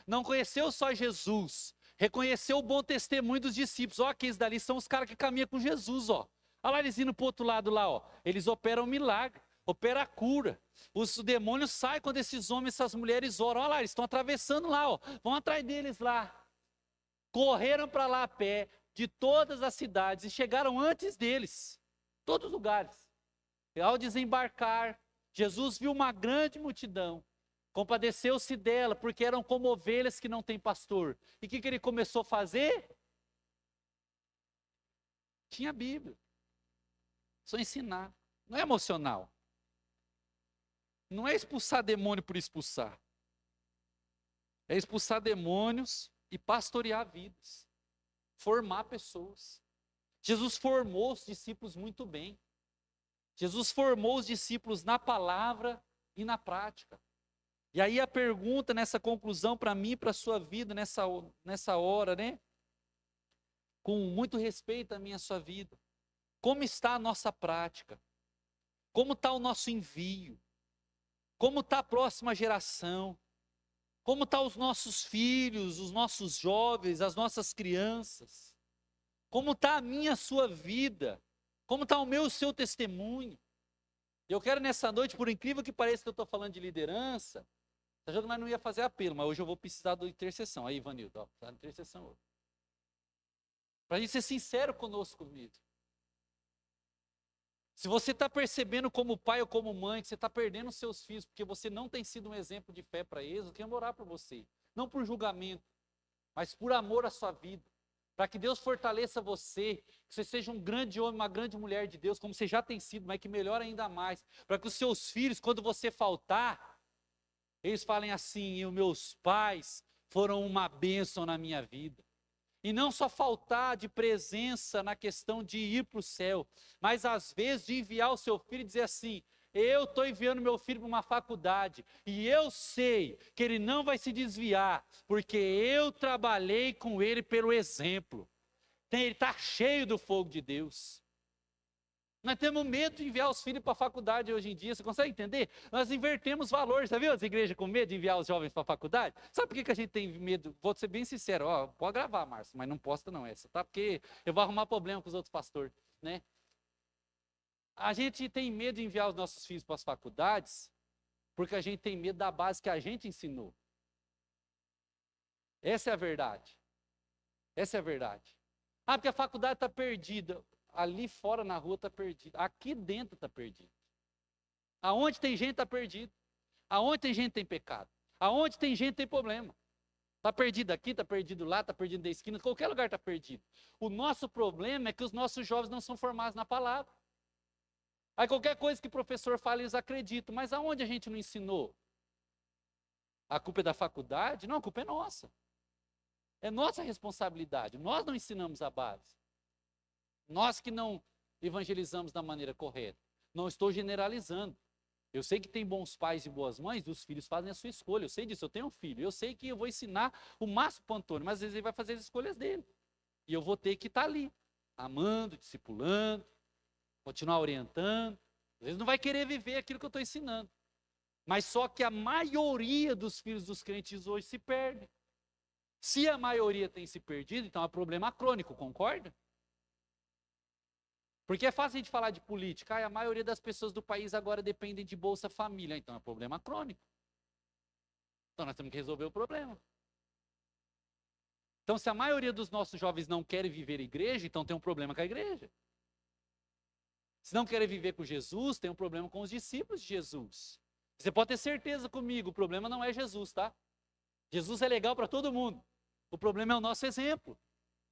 não conheceu só Jesus, reconheceu o bom testemunho dos discípulos. Ó, aqueles dali são os caras que caminham com Jesus, ó. Olha lá eles indo para o outro lado lá, ó. Eles operam milagre, operam a cura. Os demônios saem quando esses homens, essas mulheres oram. Olha lá, eles estão atravessando lá, ó. Vão atrás deles lá. Correram para lá a pé, de todas as cidades, e chegaram antes deles. Todos os lugares. E ao desembarcar, Jesus viu uma grande multidão. Compadeceu-se dela, porque eram como ovelhas que não têm pastor. E o que ele começou a fazer? Tinha a Bíblia. Só ensinar. Não é emocional. Não é expulsar demônio por expulsar. É expulsar demônios e pastorear vidas. Formar pessoas. Jesus formou os discípulos muito bem. Jesus formou os discípulos na palavra e na prática. E aí a pergunta nessa conclusão para mim e para a sua vida nessa hora, né? Com muito respeito à minha sua vida. Como está a nossa prática? Como está o nosso envio? Como está a próxima geração? Como estão os nossos filhos, os nossos jovens, as nossas crianças? Como está a minha, a sua vida? Como está o meu, o seu testemunho? Eu quero nessa noite, por incrível que pareça que eu estou falando de liderança, tá achando que nós não ia fazer apelo, mas hoje eu vou precisar da intercessão. Aí, Ivanildo, ó, tá na intercessão hoje. Para a gente ser sincero conosco mesmo. Se você está percebendo como pai ou como mãe que você está perdendo os seus filhos porque você não tem sido um exemplo de fé para eles, eu quero orar por você. Não por julgamento, mas por amor à sua vida. Para que Deus fortaleça você, que você seja um grande homem, uma grande mulher de Deus, como você já tem sido, mas que melhor ainda mais. Para que os seus filhos, quando você faltar, eles falem assim: os meus pais foram uma bênção na minha vida. E não só faltar de presença na questão de ir para o céu, mas às vezes de enviar o seu filho e dizer assim: eu estou enviando meu filho para uma faculdade e eu sei que ele não vai se desviar, porque eu trabalhei com ele pelo exemplo. Ele está cheio do fogo de Deus. Nós temos medo de enviar os filhos para a faculdade hoje em dia, você consegue entender? Nós invertemos valores, sabe? As igrejas com medo de enviar os jovens para a faculdade. Sabe por que a gente tem medo? Vou ser bem sincero, ó, pode gravar, Márcio, mas não posta não essa, tá? Porque eu vou arrumar problema com os outros pastores, né? A gente tem medo de enviar os nossos filhos para as faculdades, porque a gente tem medo da base que a gente ensinou. Essa é a verdade. Essa é a verdade. Ah, porque a faculdade está perdida. Ali fora na rua está perdido. Aqui dentro está perdido. Aonde tem gente está perdido. Aonde tem gente tem pecado. Aonde tem gente tem problema. Está perdido aqui, está perdido lá, está perdido da esquina. Qualquer lugar está perdido. O nosso problema é que os nossos jovens não são formados na palavra. Aí qualquer coisa que o professor fala, eles acreditam. Mas aonde a gente não ensinou? A culpa é da faculdade? Não, a culpa é nossa. É nossa responsabilidade. Nós não ensinamos a base. Nós que não evangelizamos da maneira correta. Não estou generalizando. Eu sei que tem bons pais e boas mães, e os filhos fazem a sua escolha. Eu sei disso, eu tenho um filho. Eu sei que eu vou ensinar o máximo para o Antônio, mas às vezes ele vai fazer as escolhas dele. E eu vou ter que estar ali, amando, discipulando, continuar orientando. Às vezes não vai querer viver aquilo que eu estou ensinando. Mas só que a maioria dos filhos dos crentes hoje se perde. Se a maioria tem se perdido, então é problema crônico, concorda? Porque é fácil a gente falar de política. A maioria das pessoas do país agora dependem de Bolsa Família. Então é problema crônico. Então nós temos que resolver o problema. Então se a maioria dos nossos jovens não querem viver igreja, então tem um problema com a igreja. Se não querem viver com Jesus, tem um problema com os discípulos de Jesus. Você pode ter certeza comigo, o problema não é Jesus, tá? Jesus é legal para todo mundo. O problema é o nosso exemplo.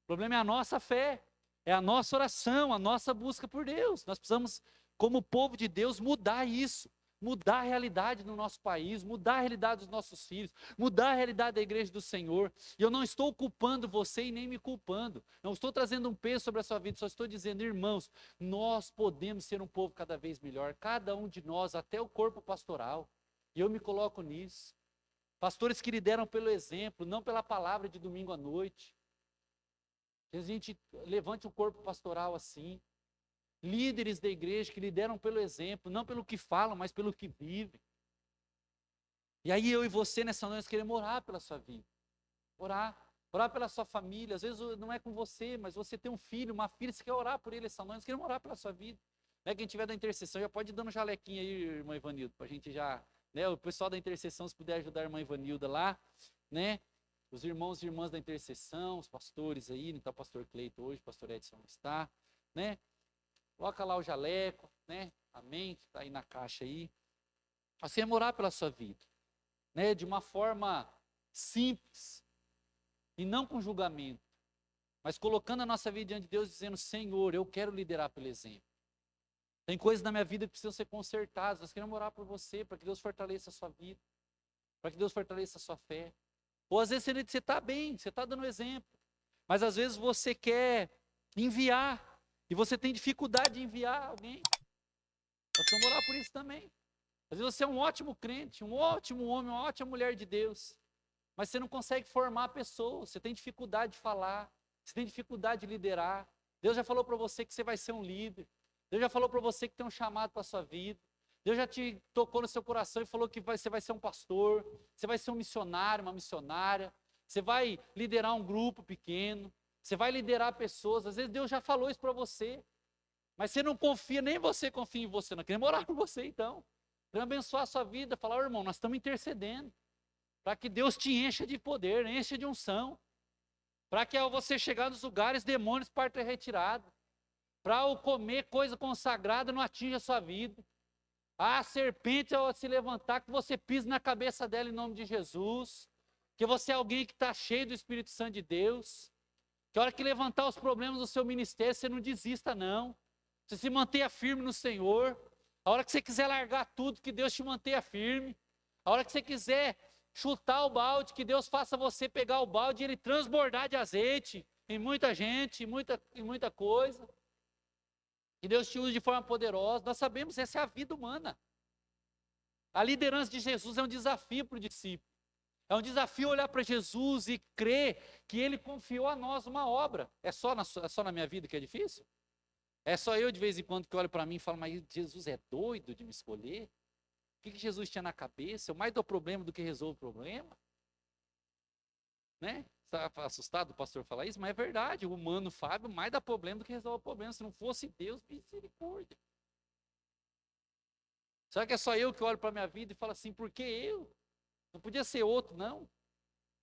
O problema é a nossa fé. É a nossa oração, a nossa busca por Deus. Nós precisamos, como povo de Deus, mudar isso. Mudar a realidade no nosso país, mudar a realidade dos nossos filhos, mudar a realidade da igreja do Senhor. E eu não estou culpando você e nem me culpando. Não estou trazendo um peso sobre a sua vida, só estou dizendo, irmãos, nós podemos ser um povo cada vez melhor. Cada um de nós, até o corpo pastoral. E eu me coloco nisso. Pastores que lideram pelo exemplo, não pela palavra de domingo à noite. Que a gente levante o corpo pastoral assim. Líderes da igreja que lideram pelo exemplo, não pelo que falam, mas pelo que vivem. E aí eu e você nessa noite queremos orar pela sua vida. Orar pela sua família. Às vezes não é com você, mas você tem um filho, uma filha, você quer orar por ele essa noite, nós queremos orar pela sua vida. Né? Quem tiver da intercessão já pode ir dando jalequinha aí, irmã Ivanilda, para a gente já, né? O pessoal da intercessão, se puder ajudar a irmã Ivanilda lá, né? Os irmãos e irmãs da intercessão, os pastores aí, não está o pastor Cleito hoje, o pastor Edson não está, né? Coloca lá o jaleco, né? Amém? Está aí na caixa aí. Assim é orar pela sua vida, né? De uma forma simples e não com julgamento, mas colocando a nossa vida diante de Deus, dizendo, Senhor, eu quero liderar pelo exemplo. Tem coisas na minha vida que precisam ser consertadas. Nós queremos orar por você, para que Deus fortaleça a sua vida, para que Deus fortaleça a sua fé. Ou às vezes você está bem, você está dando exemplo, mas às vezes você quer enviar, e você tem dificuldade de enviar alguém. Nós vamos orar por isso também. Às vezes você é um ótimo crente, um ótimo homem, uma ótima mulher de Deus, mas você não consegue formar pessoas, você tem dificuldade de falar, você tem dificuldade de liderar. Deus já falou para você que você vai ser um líder. Deus já falou para você que tem um chamado para a sua vida. Deus já te tocou no seu coração e falou que você vai ser um pastor, você vai ser um missionário, uma missionária, você vai liderar um grupo pequeno, você vai liderar pessoas. Às vezes Deus já falou isso para você, mas você não confia, nem você confia em você. Nós queremos orar por você então. Queremos abençoar a sua vida, falar, irmão, nós estamos intercedendo, para que Deus te encha de poder, encha de unção, para que ao você chegar nos lugares, demônios partam retirados, para ao comer coisa consagrada não atinja a sua vida. A serpente ao se levantar, que você pise na cabeça dela em nome de Jesus, que você é alguém que está cheio do Espírito Santo de Deus, que a hora que levantar os problemas do seu ministério, você não desista não, você se mantenha firme no Senhor. A hora que você quiser largar tudo, que Deus te mantenha firme. A hora que você quiser chutar o balde, que Deus faça você pegar o balde e ele transbordar de azeite em muita gente, em muita coisa. Que Deus te use de forma poderosa. Nós sabemos, essa é a vida humana. A liderança de Jesus é um desafio para o discípulo. É um desafio olhar para Jesus e crer que Ele confiou a nós uma obra. É só na minha vida que é difícil? É só eu de vez em quando que olho para mim e falo, mas Jesus é doido de me escolher? O que Jesus tinha na cabeça? Eu mais dou problema do que resolvo o problema? Né? Está assustado o pastor falar isso? Mas é verdade, o humano Fábio mais dá problema do que resolve o problema. Se não fosse Deus, misericórdia. Será que é só eu que olho para a minha vida e falo assim, por que eu? Não podia ser outro, não.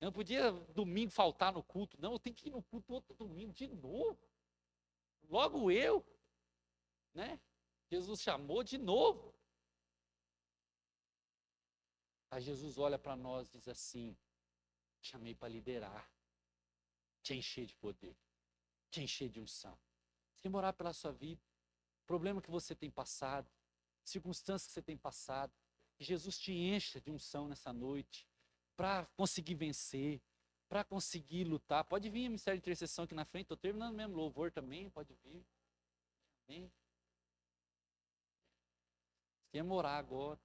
Eu não podia domingo faltar no culto, não. Eu tenho que ir no culto outro domingo de novo. Logo eu, né? Jesus chamou de novo. Aí Jesus olha para nós e diz assim, chamei para liderar, te encher de poder, te encher de unção. Você quer orar pela sua vida, problema que você tem passado, circunstâncias que você tem passado, que Jesus te encha de unção nessa noite, para conseguir vencer, para conseguir lutar. Pode vir o Ministério de Intercessão aqui na frente, estou terminando mesmo, louvor também, pode vir. Amém? Quer orar agora.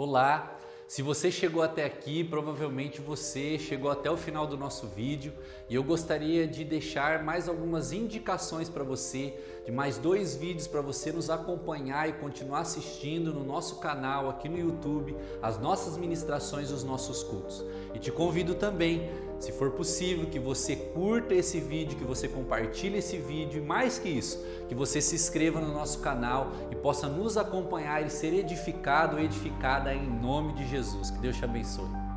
Olá! Se você chegou até aqui, provavelmente você chegou até o final do nosso vídeo e eu gostaria de deixar mais algumas indicações para você, de mais 2 vídeos para você nos acompanhar e continuar assistindo no nosso canal aqui no YouTube, as nossas ministrações e os nossos cultos. E te convido também, se for possível, que você curta esse vídeo, que você compartilhe esse vídeo e mais que isso, que você se inscreva no nosso canal e possa nos acompanhar e ser edificado ou edificada em nome de Jesus. Que Deus te abençoe.